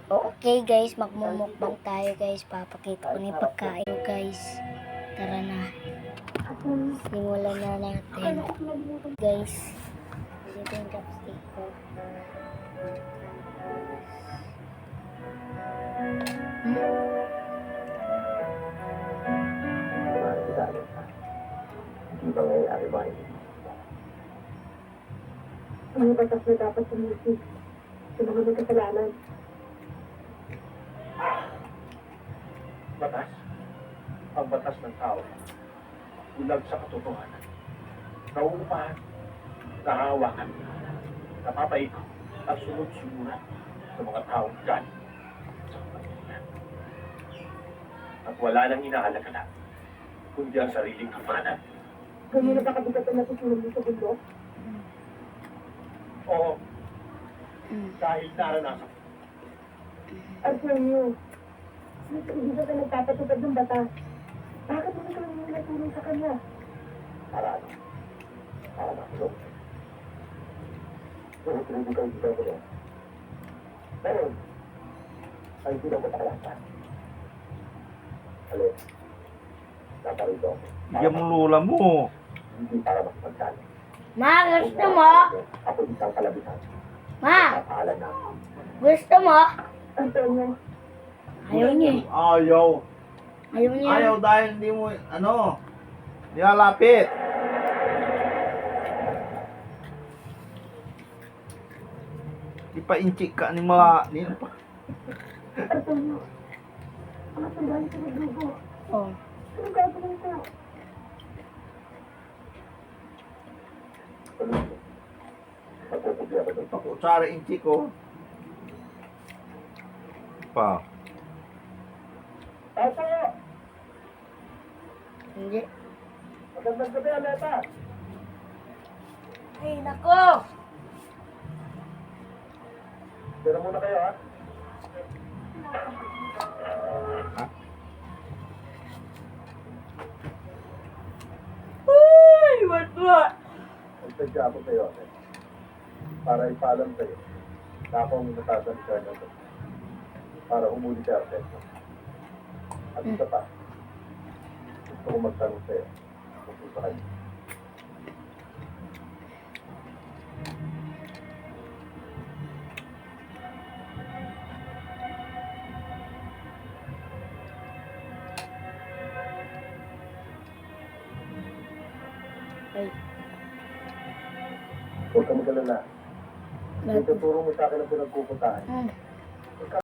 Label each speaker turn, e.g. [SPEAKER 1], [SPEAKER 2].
[SPEAKER 1] Okay guys, magmumukbang tayo guys. Papakita ko na yung pagkain ko guys. Tara na. Simulan na natin. Guys, dito yung chopstick ko.
[SPEAKER 2] Hindi ba nangyayari ba? May batas na dapat sumusig sa mga may kasalanan. Batas? Ang batas ng tao. Ulag sa katotohanan. Nauupahan. Nahahawakan. Napapaikot. At sunod-sunuran sa mga taong galing sa kapatilan. At wala nang inaalagalan kundi ang sariling kapanan. Ganyan na ba kabigat ang natutunan mo sa bundok? Oo. Dahil naranasan ko. Arsenio, hindi ba ka nagpapatupad ng batas? Bakit mo ka nang natulong sa kanya? Para ano? Para makulong. Pero hindi ka hindi ko yan. Pero, ay hindi na ko pakalasan. Alin? Naparito ako.
[SPEAKER 3] Bigyan mo lula mo.
[SPEAKER 2] Hindi para makipagkali.
[SPEAKER 1] Ma, gusto mo?
[SPEAKER 2] Ako isang kalabitan.
[SPEAKER 1] Ma,
[SPEAKER 2] Napaalan na.
[SPEAKER 1] gusto mo?
[SPEAKER 2] Antonio.
[SPEAKER 1] Ayaw niya eh.
[SPEAKER 3] Ayaw.
[SPEAKER 1] Ayaw niya.
[SPEAKER 3] Ayaw dahil hindi mo, nilalapit. Di pa inchik ka ni mga,
[SPEAKER 2] Antonio. Ang sandali sa naglugo.
[SPEAKER 1] Oh.
[SPEAKER 2] Ano gagawin ko?
[SPEAKER 3] Pakutsara inchik ko. Pa.
[SPEAKER 2] Tapo!
[SPEAKER 1] Hindi.
[SPEAKER 2] Magandang gabi, Aleta.
[SPEAKER 1] Ay, nako!
[SPEAKER 2] Tira muna kayo, ha?
[SPEAKER 1] Uy, what?
[SPEAKER 2] Nagsadya ako sa'yo, Aleta. Para ipaalam sa'yo na ako ang natasalita na ito. Para humuli si Arteta. At isa pa, gusto ko magtanong sa'yo kung sa kanya.
[SPEAKER 1] Ay,
[SPEAKER 2] Huwag ka mag-alala. Ituturo mo sa akin ang pinagpupuntahan.